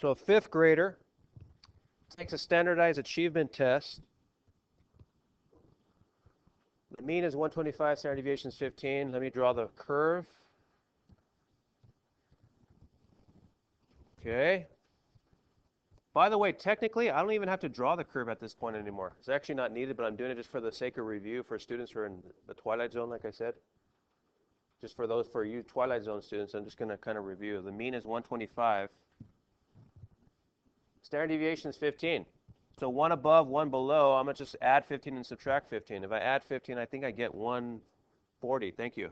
So a fifth grader takes a standardized achievement test. The mean is 125, standard deviation is 15. Let me draw the curve. Okay. By the way, technically, I don't even have to draw the curve at this point anymore. It's actually not needed, but I'm doing it just for the sake of review for students who are in the Twilight Zone, like I said. Just for you Twilight Zone students, I'm just going to kind of review. The mean is 125. Standard deviation is 15. So one above, one below, I'm going to just add 15 and subtract 15. If I add 15, I think I get 140. Thank you.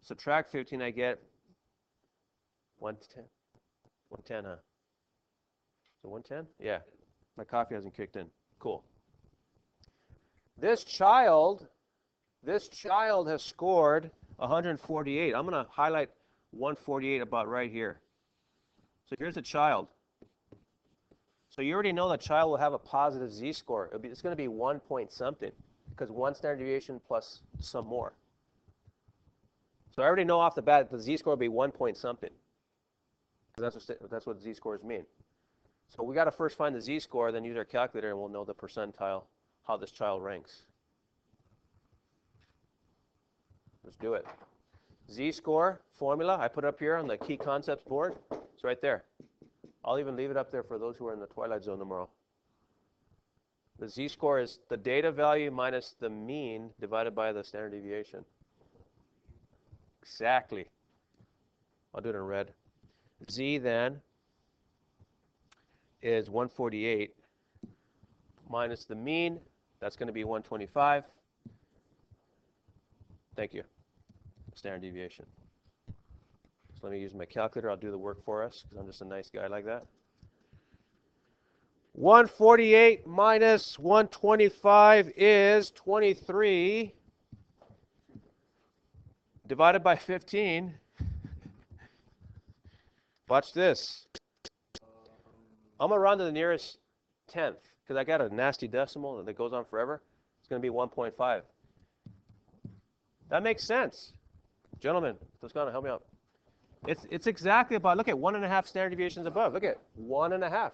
Subtract 15, I get 110. 110, huh? So 110? Yeah. My coffee hasn't kicked in. Cool. This child has scored 148. I'm going to highlight 148 about right here. So here's a child. So you already know the child will have a positive z-score. It's going to be 1 point something because 1 standard deviation plus some more. So I already know off the bat the z-score will be 1 point something. That's what z-scores mean. So we got to first find the z-score, then use our calculator, and we'll know the percentile, how this child ranks. Let's do it. Z-score formula, I put it up here on the key concepts board. It's right there. I'll even leave it up there for those who are in the Twilight Zone tomorrow. The z-score is the data value minus the mean divided by the standard deviation. Exactly. I'll do it in red. Z then is 148 minus the mean. That's going to be 125. Thank you. Standard deviation. So let me use my calculator. I'll do the work for us because I'm just a nice guy like that. 148 minus 125 is 23 divided by 15. Watch this. I'm going to round to the nearest tenth because I got a nasty decimal that goes on forever. It's going to be 1.5. That makes sense. Gentlemen, Toscano, help me out. It's exactly about, look at 1.5 standard deviations above. Look at 1.5.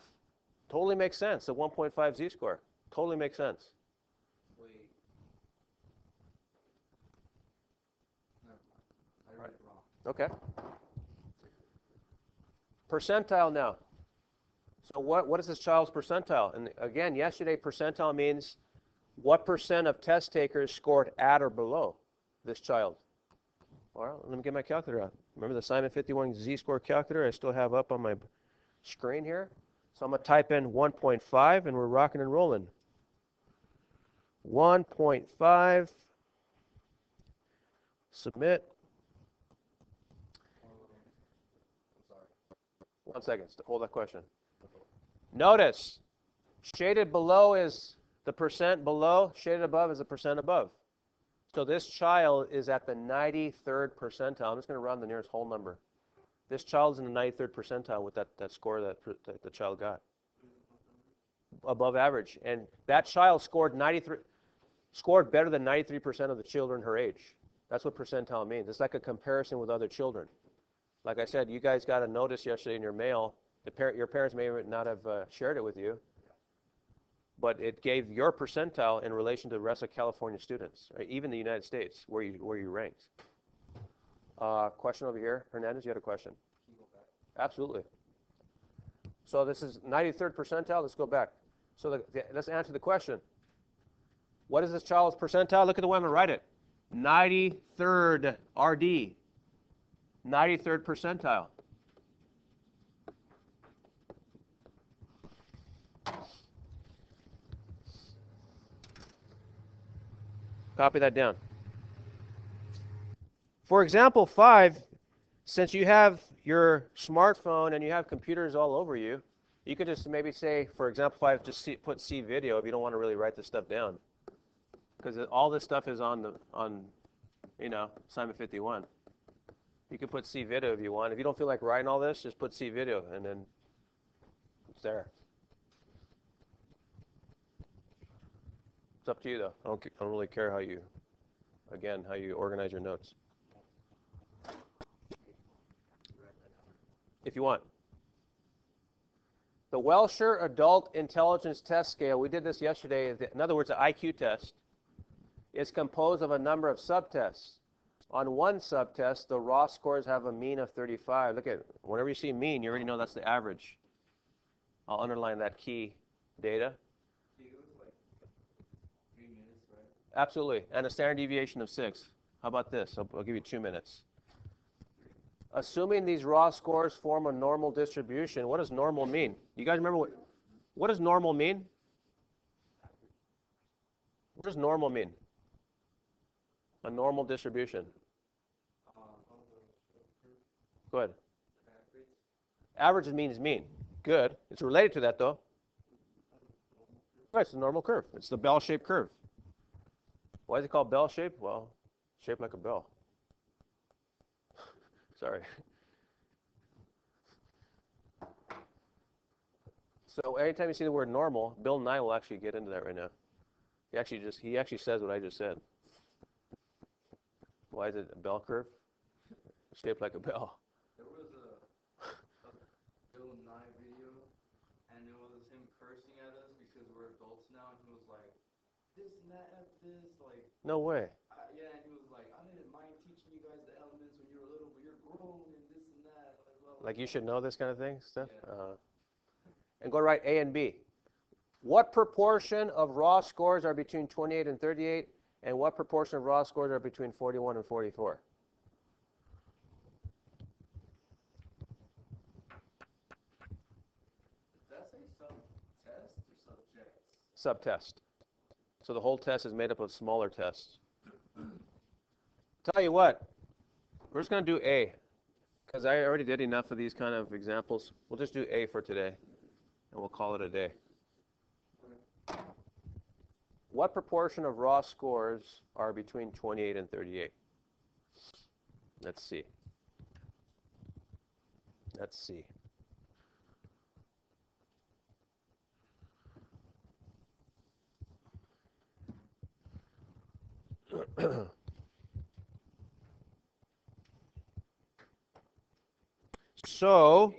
Totally makes sense. The 1.5 z-score. Totally makes sense. Wait. No, I read it wrong. Okay. Percentile now. So what is this child's percentile? And again, yesterday percentile means what percent of test takers scored at or below this child. All right, let me get my calculator out. Remember the Simon 51 z-score calculator I still have up on my screen here? So I'm going to type in 1.5 and we're rocking and rolling. 1.5. Submit. 1 second. Hold that question. Notice, shaded below is the percent below. Shaded above is the percent above. So this child is at the 93rd percentile. I'm just going to round the nearest whole number. This child is in the 93rd percentile with that score that the child got. Above average. And that child scored better than 93% of the children her age. That's what percentile means. It's like a comparison with other children. Like I said, you guys got a notice yesterday in your mail. Your parents may not have shared it with you, but it gave your percentile in relation to the rest of California students, right? Even the United States, where you ranked. Question over here. Hernandez, you had a question? Absolutely. So this is 93rd percentile. Let's go back. So let's answer the question. What is this child's percentile? Look at the way I'm going to write it. 93rd RD. 93rd percentile. Copy that down. For example 5, since you have your smartphone and you have computers all over you, you could just maybe say, for example 5, just put C video if you don't want to really write this stuff down. Because all this stuff is on Simon 51. You can put C video if you want. If you don't feel like writing all this, just put C video and then it's there. It's up to you though. I don't really care how you organize your notes. If you want. The Welsher Adult Intelligence Test Scale, we did this yesterday, in other words, the IQ test, is composed of a number of subtests. On one subtest, the raw scores have a mean of 35. Look at, whenever you see mean, you already know that's the average. I'll underline that key data. It was like 3 minutes, right? Absolutely, and a standard deviation of 6. How about this? I'll give you 2 minutes. Assuming these raw scores form a normal distribution, what does normal mean? You guys remember what does normal mean? What does normal mean? A normal distribution. Go ahead. Average means mean. Good. It's related to that though. Right, it's a normal curve. It's the bell-shaped curve. Why is it called bell-shaped? Well, shaped like a bell. Sorry. So anytime you see the word normal, Bill Nye will actually get into that right now. He actually says what I just said. Why is it a bell curve? Shaped like a bell. There was a Bill Nye video, and it was him cursing at us because we're adults now, and he was like, this and that, this, like. No way. Yeah, and he was like, I didn't mind teaching you guys the elements when you were little, but you're grown and this and that. Like you should know this kind of thing, stuff? Yeah. And go write A and B. What proportion of raw scores are between 28 and 38, and what proportion of raw scores are between 41 and 44? Does that say sub-test or subjects? Subtest. So the whole test is made up of smaller tests. Tell you what, we're just going to do A, because I already did enough of these kind of examples. We'll just do A for today, and we'll call it a day. What proportion of raw scores are between 28 and 38? Let's see. Let's see. So,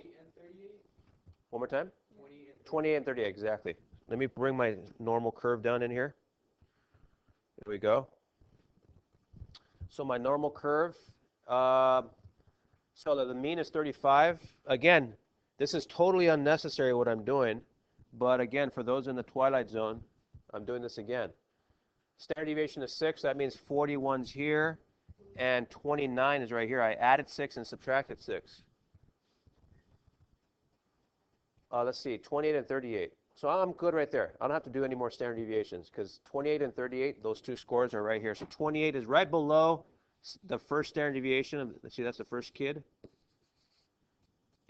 one more time? 28 and 38, exactly. Let me bring my normal curve down in here. Here we go. So my normal curve, so the mean is 35. Again, this is totally unnecessary what I'm doing, but again, for those in the twilight zone, I'm doing this again. Standard deviation is 6, that means 41's here, and 29 is right here. I added 6 and subtracted 6. Let's see, 28 and 38. So I'm good right there. I don't have to do any more standard deviations because 28 and 38, those two scores are right here. So 28 is right below the first standard deviation. See, that's the first kid.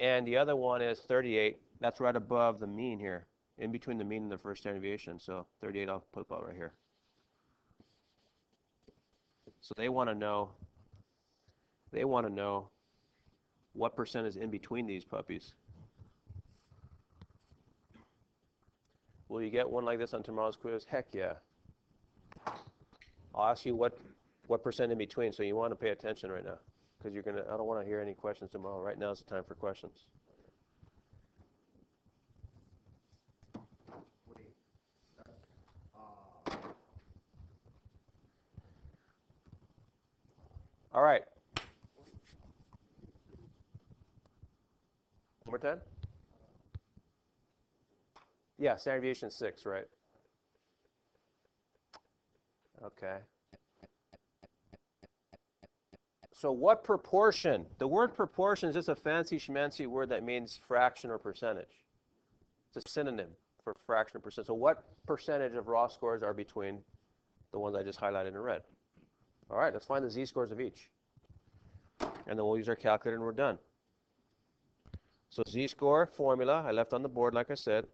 And the other one is 38. That's right above the mean here, in between the mean and the first standard deviation. So 38 I'll put about right here. So they want to know what percent is in between these puppies. Will you get one like this on tomorrow's quiz? Heck yeah. I'll ask you what percent in between, so you want to pay attention right now, because I don't want to hear any questions tomorrow. Right now is the time for questions. All right. One more time? Yeah, standard deviation is 6, right? Okay. So what proportion? The word proportion is just a fancy schmancy word that means fraction or percentage. It's a synonym for fraction or percent. So what percentage of raw scores are between the ones I just highlighted in red? All right, let's find the z-scores of each. And then we'll use our calculator and we're done. So z-score formula, I left on the board like I said,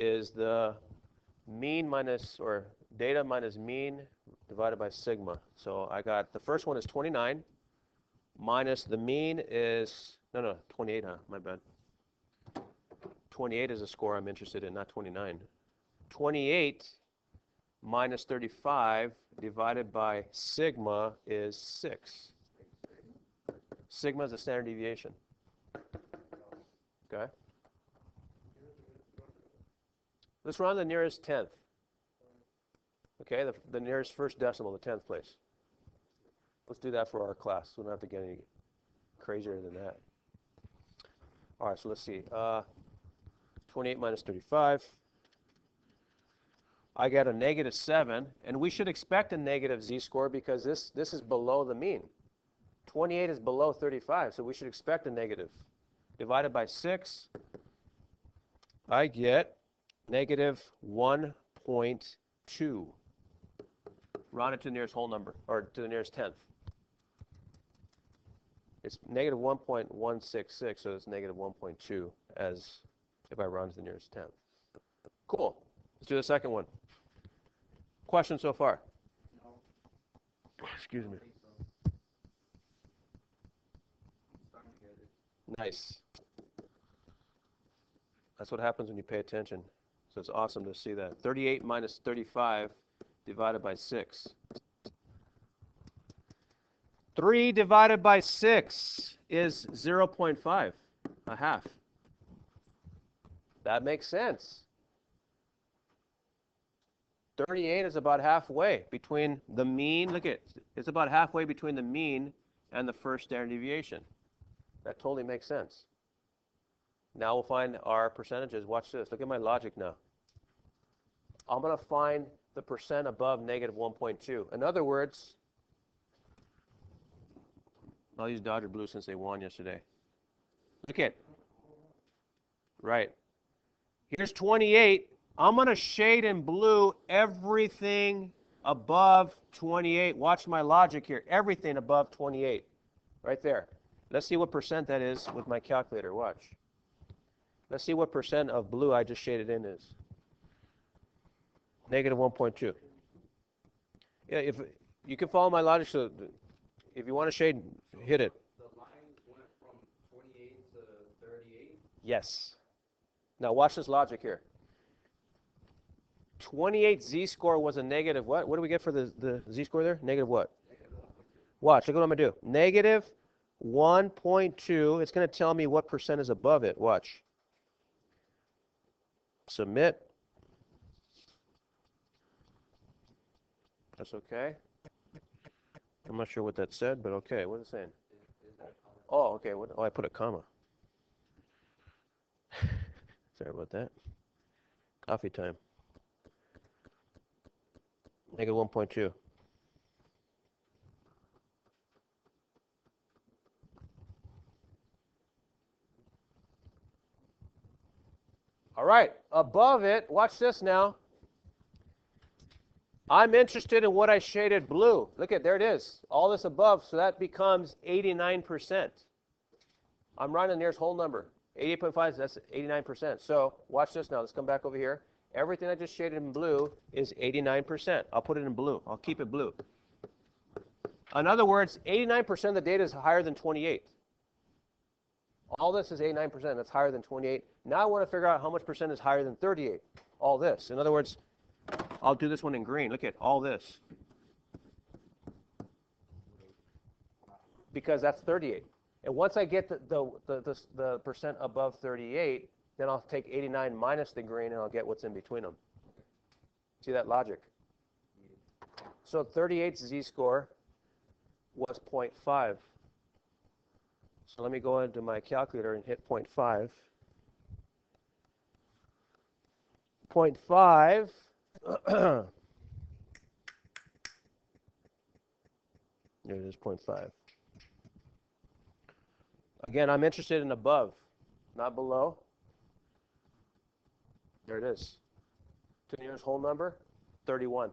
is the mean minus, or data minus mean divided by sigma. So I got, the first one is 29, minus the mean is, no, 28, my bad. 28 is a score I'm interested in, not 29. 28 minus 35 divided by sigma is 6. Sigma is the standard deviation. Okay? Let's round the nearest tenth. Okay, the nearest first decimal, the 10th place. Let's do that for our class. We don't have to get any crazier than that. All right, so let's see. 28 minus 35. I get a negative 7, and we should expect a negative z-score because this is below the mean. 28 is below 35, so we should expect a negative. Divided by 6, I get negative 1.2. Round it to the nearest whole number, or to the nearest tenth. It's negative 1.166, so it's negative 1.2 as if I round to the nearest tenth. Cool. Let's do the second one. Question so far? No. Excuse me. I'm starting to get it. Nice. That's what happens when you pay attention. So it's awesome to see that. 38 minus 35 divided by 6. 3 divided by 6 is 0.5, a half. That makes sense. 38 is about halfway between the mean. Look at it's about halfway between the mean and the first standard deviation. That totally makes sense. Now we'll find our percentages. Watch this. Look at my logic now. I'm going to find the percent above negative 1.2. In other words, I'll use Dodger Blue since they won yesterday. Look at, right. Here's 28. I'm going to shade in blue everything above 28. Watch my logic here. Everything above 28. Right there. Let's see what percent that is with my calculator. Watch. Let's see what percent of blue I just shaded in is. Negative 1.2. Yeah, if you can follow my logic, so if you want to shade, hit it. The line went from 28 to 38? Yes. Now watch this logic here. 28 z-score was a negative what? What do we get for the z-score there? Negative what? Negative 1.2. Watch, look what I'm going to do. Negative 1.2, it's going to tell me what percent is above it. Watch. Submit. That's okay. I'm not sure what that said, but okay. What is it saying? Oh, okay. Oh, I put a comma. Sorry about that. Coffee time. Negative 1.2. All right. Above it, watch this now. I'm interested in what I shaded blue. Look at, there it is. All this above, so that becomes 89%. I'm running the nearest whole number. 88.5, that's 89%. So watch this now. Let's come back over here. Everything I just shaded in blue is 89%. I'll put it in blue. I'll keep it blue. In other words, 89% of the data is higher than 28. All this is 89%. That's higher than 28. Now I want to figure out how much percent is higher than 38. All this. In other words, I'll do this one in green. Look at all this. Because that's 38. And once I get the percent above 38, then I'll take 89 minus the green and I'll get what's in between them. See that logic? So 38's z-score was 0.5. So let me go into my calculator and hit 0.5. 0.5. There it is, 0.5. Again, I'm interested in above, not below. There it is. To the nearest whole number, 31%.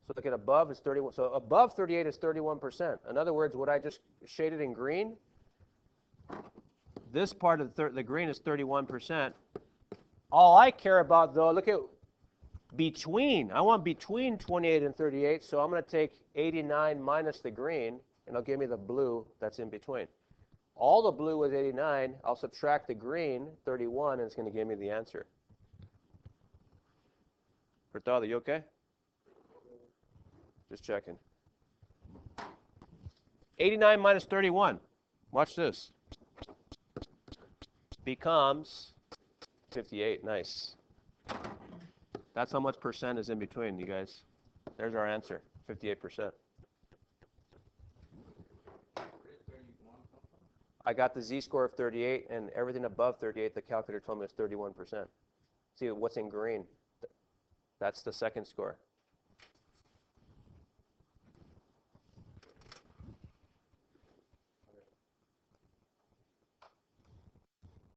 So look at above is 31. So above 38 is 31%. In other words, what I just shaded in green, this part of the green is 31%. All I care about, though, look at between. I want between 28 and 38, so I'm going to take 89 minus the green, and it'll give me the blue that's in between. All the blue was 89. I'll subtract the green, 31, and it's going to give me the answer. Hurtado, you okay? Just checking. 89 minus 31. Watch this. Becomes 58, nice. That's how much percent is in between, you guys. There's our answer, 58%. I got the z-score of 38, and everything above 38, the calculator told me it's 31%. See what's in green? That's the second score.